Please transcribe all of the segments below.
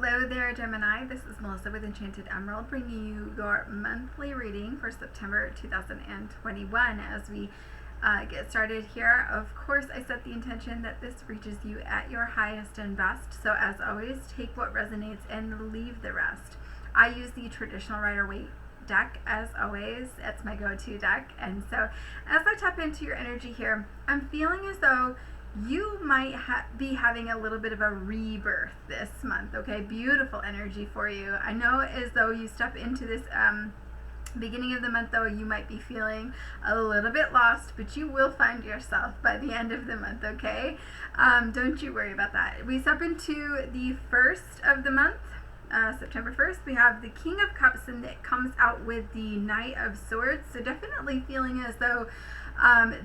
Hello there, Gemini. This is Melissa with Enchanted Emerald, bringing you your monthly reading for September 2021. As we get started here, of course, I set the intention that this reaches you at your highest and best. So as always, take what resonates and leave the rest. I use the traditional Rider-Waite deck as always. It's my go-to deck. And so as I tap into your energy here, I'm feeling as though you might be having a little bit of a rebirth this month. Okay, beautiful energy for you. I know as though you step into this beginning of the month, though, you might be feeling a little bit lost, but you will find yourself by the end of the month, okay? Don't you worry about that. We step into the first of the month, September 1st. We have the King of Cups, and it comes out with the Knight of Swords. So definitely feeling as though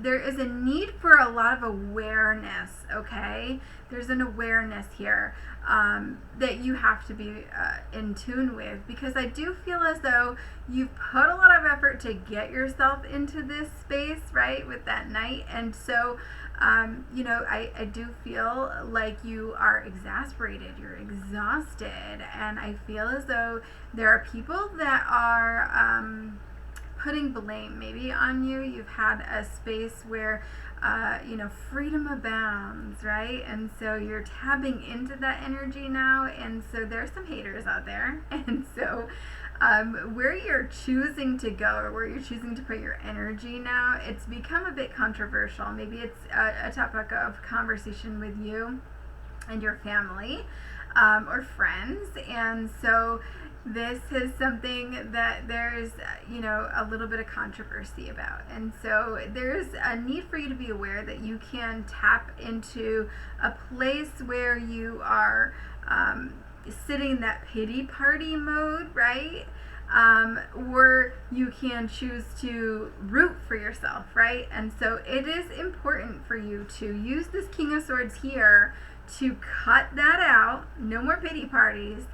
there is a need for a lot of awareness, okay? There's an awareness here that you have to be in tune with, because I do feel as though you've put a lot of effort to get yourself into this space, right, with that Knight. And so, you know, I do feel like you are exasperated, you're exhausted, and I feel as though there are people that are putting blame maybe on you. You've had a space where you know, freedom abounds, right? And so you're tapping into that energy now, and so there's some haters out there. And so where you're choosing to go, or where you're choosing to put your energy now, it's become a bit controversial. Maybe it's a topic of conversation with you and your family or friends. And so this is something that there's, you know, a little bit of controversy about. And so there's a need for you to be aware that you can tap into a place where you are sitting in that pity party mode, right? Or you can choose to root for yourself, right? And so it is important for you to use this King of Swords here to cut that out. No more pity parties.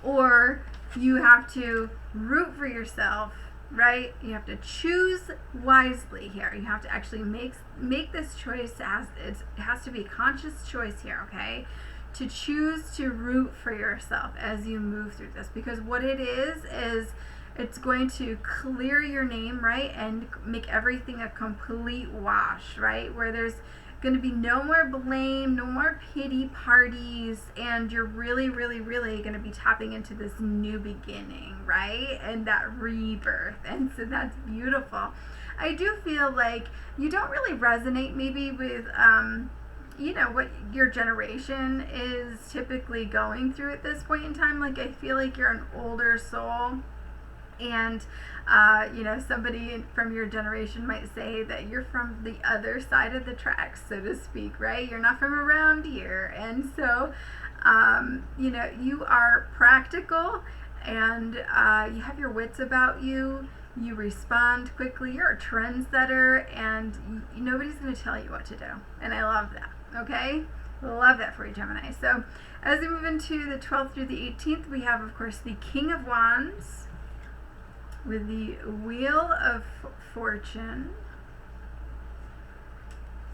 Or you have to root for yourself, right? You have to choose wisely here. You have to actually make this choice. It has to be a conscious choice here, okay? To choose to root for yourself as you move through this, because what it is it's going to clear your name, right? And make everything a complete wash, right? Where there's going to be no more blame, no more pity parties, and you're really, really, really going to be tapping into this new beginning, right? And that rebirth. And so that's beautiful. I do feel like you don't really resonate maybe with you know, what your generation is typically going through at this point in time. Like, I feel like you're an older soul, and you know, somebody from your generation might say that you're from the other side of the tracks, so to speak, right? You're not from around here. And so you know, you are practical, and you have your wits about you. You respond quickly. You're a trendsetter, and nobody's going to tell you what to do. And I love that. Okay? Love that for you, Gemini. So as we move into the 12th through the 18th, we have, of course, the King of Wands with the Wheel of Fortune.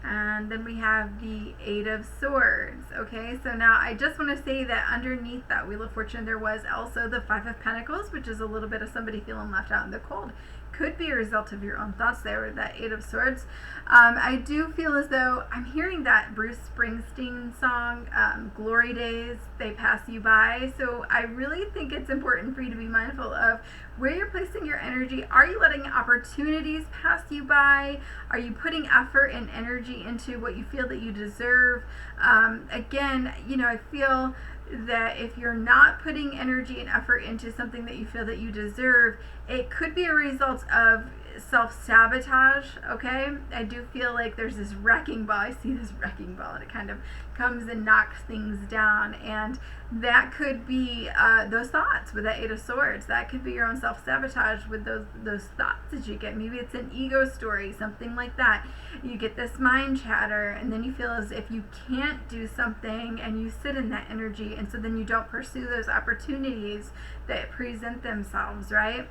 And then we have the Eight of Swords. Okay, so now I just want to say that underneath that Wheel of Fortune, there was also the Five of Pentacles, which is a little bit of somebody feeling left out in the cold. Could be a result of your own thoughts there with that Eight of Swords. I do feel as though I'm hearing that Bruce Springsteen song, Glory Days, They Pass You By. So I really think it's important for you to be mindful of where you're placing your energy. Are you letting opportunities pass you by? Are you putting effort and energy into what you feel that you deserve? Again, you know, I feel that if you're not putting energy and effort into something that you feel that you deserve, it could be a result of self-sabotage, okay? I do feel like there's this wrecking ball. I see this wrecking ball, and it kind of comes and knocks things down, and that could be those thoughts with that Eight of Swords. That could be your own self-sabotage with those thoughts that you get. Maybe it's an ego story, something like that. You get this mind chatter, and then you feel as if you can't do something, and you sit in that energy, and so then you don't pursue those opportunities that present themselves, right?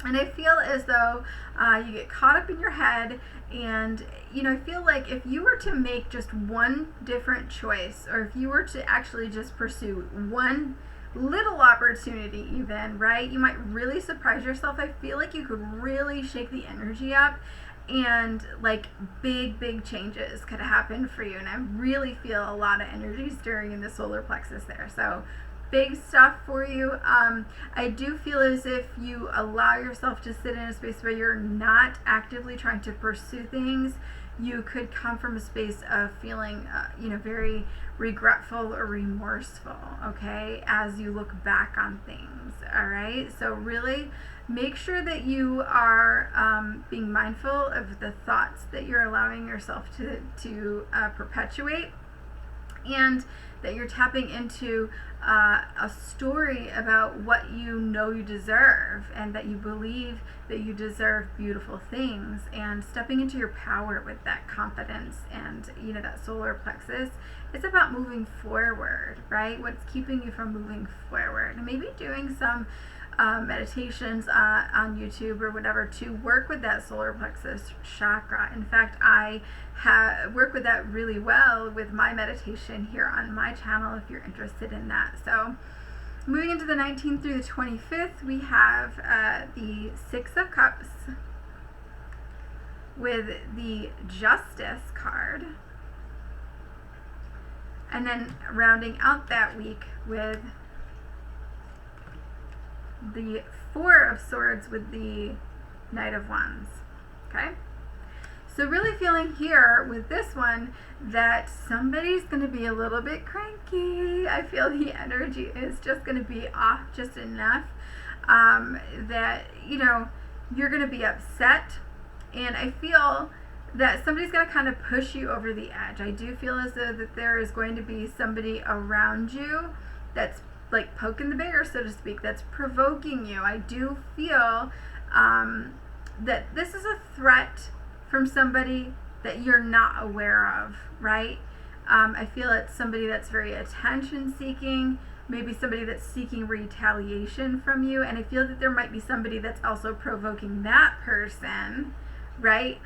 And I feel as though you get caught up in your head, and you know, I feel like if you were to make just one different choice, or if you were to actually just pursue one little opportunity even, right? You might really surprise yourself. I feel like you could really shake the energy up, and like big changes could happen for you. And I really feel a lot of energy stirring in the solar plexus there. So big stuff for you. I do feel as if you allow yourself to sit in a space where you're not actively trying to pursue things, you could come from a space of feeling, very regretful or remorseful, okay, as you look back on things, all right? So really make sure that you are being mindful of the thoughts that you're allowing yourself to perpetuate, and that you're tapping into a story about what you know you deserve, and that you believe that you deserve beautiful things, and stepping into your power with that confidence and that solar plexus. It's about moving forward, right? What's keeping you from moving forward? And maybe doing some meditations on YouTube or whatever to work with that solar plexus chakra. In fact, I work with that really well with my meditation here on my channel if you're interested in that. So moving into the 19th through the 25th, we have the Six of Cups with the Justice card, and then rounding out that week with the Four of Swords with the Knight of Wands. Okay, so really feeling here with this one that somebody's going to be a little bit cranky. I feel the energy is just going to be off just enough that you're going to be upset, and I feel that somebody's going to kind of push you over the edge. I do feel as though that there is going to be somebody around you that's like poking the bear, so to speak, that's provoking you. I do feel that this is a threat from somebody that you're not aware of, right? I feel it's somebody that's very attention seeking, maybe somebody that's seeking retaliation from you, and I feel that there might be somebody that's also provoking that person, right?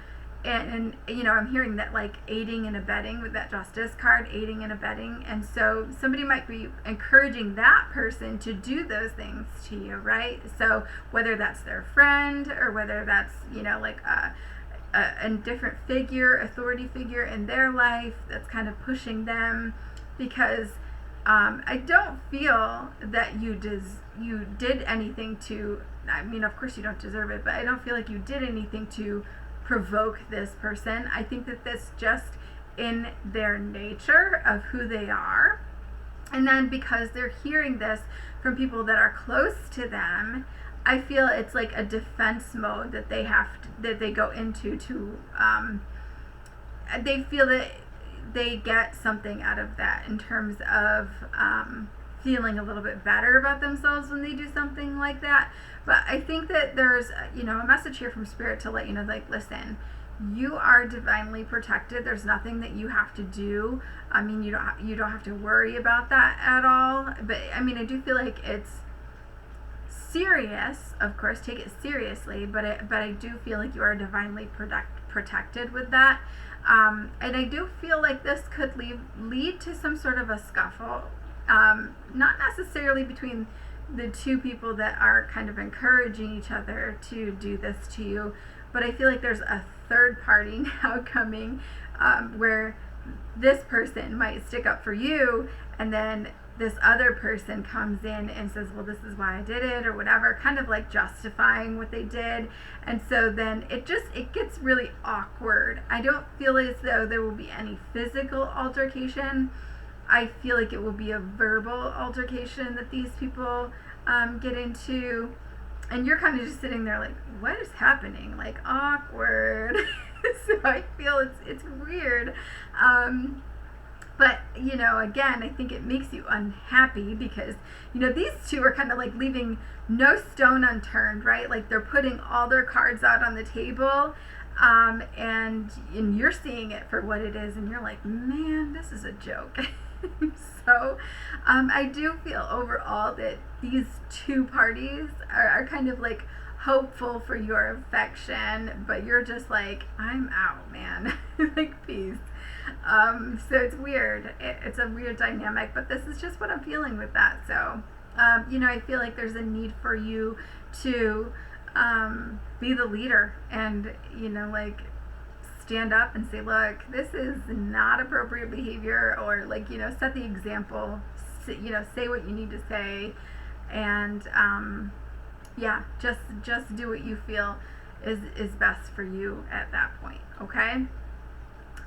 And I'm hearing that like aiding and abetting with that Justice card, aiding and abetting, and so somebody might be encouraging that person to do those things to you, right? So whether that's their friend or whether that's like a different figure, authority figure in their life that's kind of pushing them, because I don't feel that you did anything to, I mean, of course you don't deserve it, but I don't feel like you did anything to provoke this person. I think that that's just in their nature of who they are. And then because they're hearing this from people that are close to them, I feel it's like a defense mode that they go into to they feel that they get something out of that in terms of feeling a little bit better about themselves when they do something like that. But I think that there's a message here from Spirit to let you know, like, listen, you are divinely protected. There's nothing that you have to do. I mean, you don't have to worry about that at all. But I mean, I do feel like it's serious. Of course, take it seriously. But I do feel like you are divinely protected with that. And I do feel like this could lead to some sort of a scuffle. Not necessarily between the two people that are kind of encouraging each other to do this to you, but I feel like there's a third party now coming where this person might stick up for you, and then this other person comes in and says, well, this is why I did it, or whatever, kind of like justifying what they did. And so then it gets really awkward. I don't feel as though there will be any physical altercation. I feel like it will be a verbal altercation that these people get into, and you're kind of just sitting there like, what is happening? Like, awkward. So I feel it's weird. But again, I think it makes you unhappy because these two are kind of like leaving no stone unturned, right? Like they're putting all their cards out on the table. And you're seeing it for what it is, and you're like, man, this is a joke. So I do feel overall that these two parties are kind of like hopeful for your affection, but you're just like, I'm out, man. Like, peace. So it's weird. It's a weird dynamic, but this is just what I'm feeling with that. So I feel like there's a need for you to be the leader and, like, stand up and say, look, this is not appropriate behavior, or, like, set the example, say what you need to say, and just do what you feel is best for you at that point. Okay,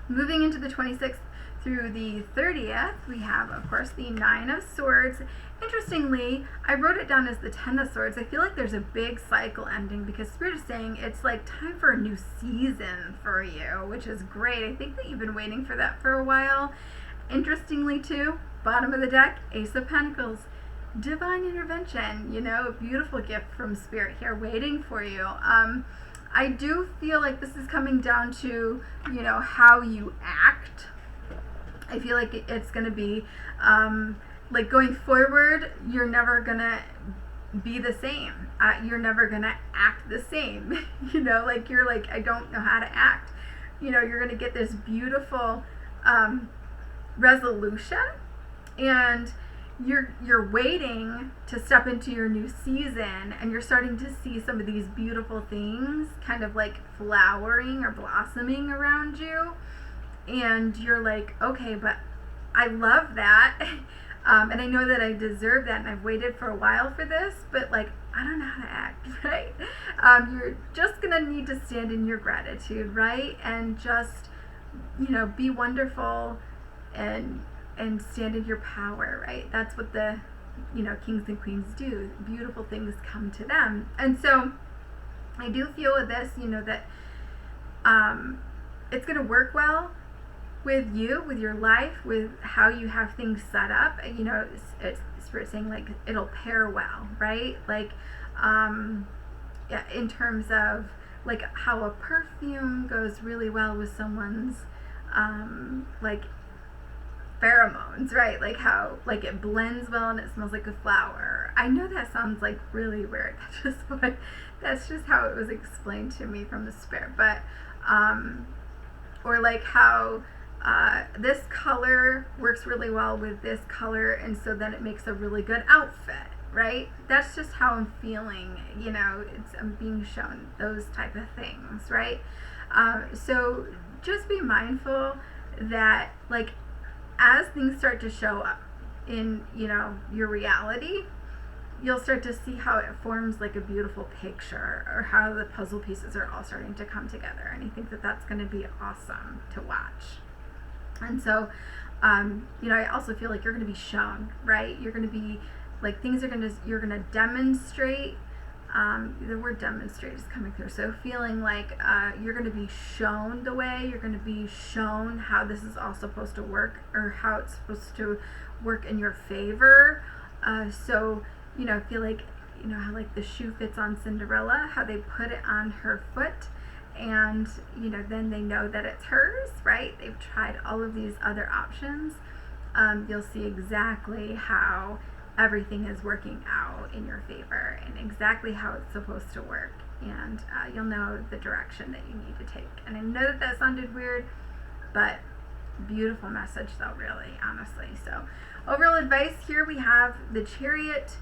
moving into the 26th through the 30th, we have, of course, the 9 of Swords. Interestingly, I wrote it down as the 10 of Swords. I feel like there's a big cycle ending, because Spirit is saying it's like time for a new season for you, which is great. I think that you've been waiting for that for a while. Interestingly, too, bottom of the deck, Ace of Pentacles. Divine intervention, a beautiful gift from Spirit here waiting for you. I do feel like this is coming down to, how you act. I feel like it's going to be, like, going forward, you're never going to be the same. You're never going to act the same. Like, you're like, I don't know how to act. You're going to get this beautiful resolution, and you're waiting to step into your new season, and you're starting to see some of these beautiful things kind of like flowering or blossoming around you, and you're like, okay, but I love that, and I know that I deserve that, and I've waited for a while for this, but, like, I don't know how to act, right? You're just gonna need to stand in your gratitude, right? And just, be wonderful and stand in your power, right? That's what the, kings and queens do. Beautiful things come to them. And so I do feel with this, that it's going to work well with you, with your life, with how you have things set up. It's Spirit saying, like, it'll pair well, right? Like, in terms of, like, how a perfume goes really well with someone's, like, pheromones, right? Like how, like, it blends well and it smells like a flower. I know that sounds like really weird. That's just how it was explained to me from the Spirit. But or like how this color works really well with this color, and so then it makes a really good outfit, right? That's just how I'm feeling. I'm being shown those type of things, right? So just be mindful that, like, as things start to show up in, your reality, you'll start to see how it forms like a beautiful picture, or how the puzzle pieces are all starting to come together. And I think that that's going to be awesome to watch. And so, I also feel like you're going to be shown, right? You're going to be, like, you're going to demonstrate. The word demonstrate is coming through. So feeling like you're going to be shown the way, you're going to be shown how this is all supposed to work, or how it's supposed to work in your favor. So, feel like, how, like, the shoe fits on Cinderella, how they put it on her foot, and, then they know that it's hers, right? They've tried all of these other options. You'll see exactly how everything is working out in your favor, and exactly how it's supposed to work, and you'll know the direction that you need to take. And I know that sounded weird, but beautiful message though, really, honestly. So overall advice here, we have the Chariot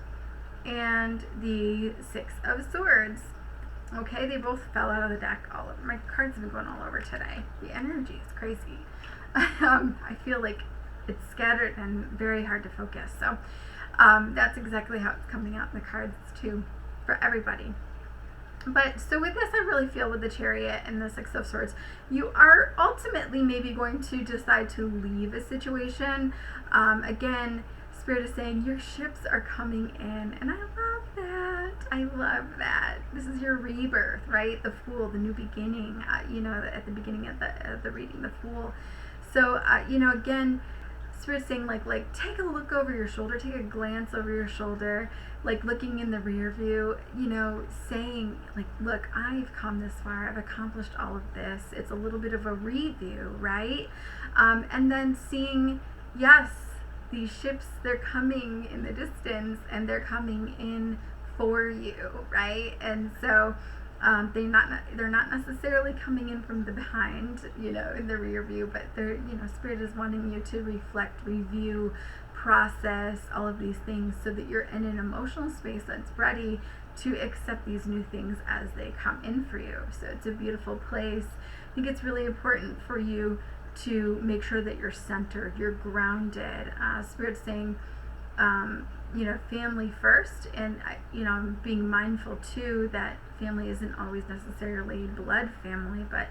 and the 6 of Swords. Okay, they both fell out of the deck all over. My cards have been going all over today. The energy is crazy. I feel like it's scattered and very hard to focus. So that's exactly how it's coming out in the cards too, for everybody. But so with this, I really feel with the Chariot and the 6 of Swords, you are ultimately maybe going to decide to leave a situation. Again, Spirit is saying your ships are coming in, and I love that. I love that. This is your rebirth, right? The Fool, the new beginning, at the beginning of the reading, the Fool. So, again, Spirit saying, like take a look over your shoulder, take a glance over your shoulder, like looking in the rear view, saying, like, look, I've come this far, I've accomplished all of this. It's a little bit of a review, right? And then seeing, yes, these ships, they're coming in the distance, and they're coming in for you, right? And so they're not necessarily coming in from the behind, in the rear view, but they're, Spirit is wanting you to reflect, review, process all of these things so that you're in an emotional space that's ready to accept these new things as they come in for you. So it's a beautiful place. I think it's really important for you to make sure that you're centered, you're grounded. Spirit's saying, family first, and I'm being mindful too that family isn't always necessarily blood family, but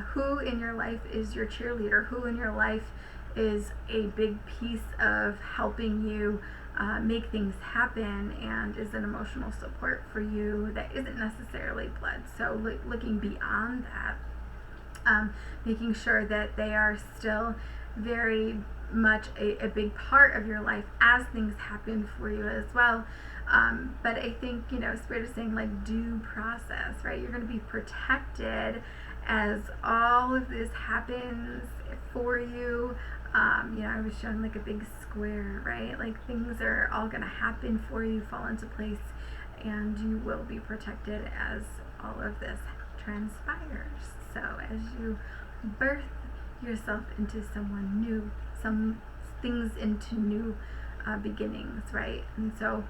who in your life is your cheerleader? Who in your life is a big piece of helping you make things happen and is an emotional support for you that isn't necessarily blood? So looking beyond that, making sure that they are still very much a big part of your life as things happen for you as well. But I think, Spirit is saying, like, due process, right? You're going to be protected as all of this happens for you. I was shown like a big square, right? Like, things are all going to happen for you, fall into place, and you will be protected as all of this transpires. So as you birth yourself into someone new, some things into new beginnings, right? And so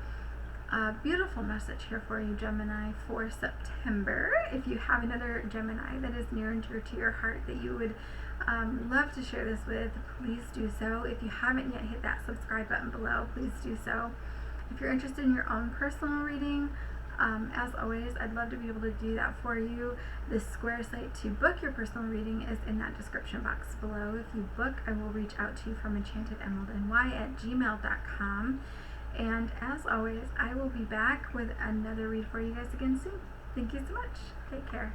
beautiful message here for you, Gemini, for September. If you have another Gemini that is near and dear to your heart that you would love to share this with, please do so. If you haven't yet hit that subscribe button below, please do so. If you're interested in your own personal reading, as always, I'd love to be able to do that for you. The Square site to book your personal reading is in that description box below. If you book, I will reach out to you from enchantedemeraldny@gmail.com. And as always, I will be back with another read for you guys again soon. Thank you so much. Take care.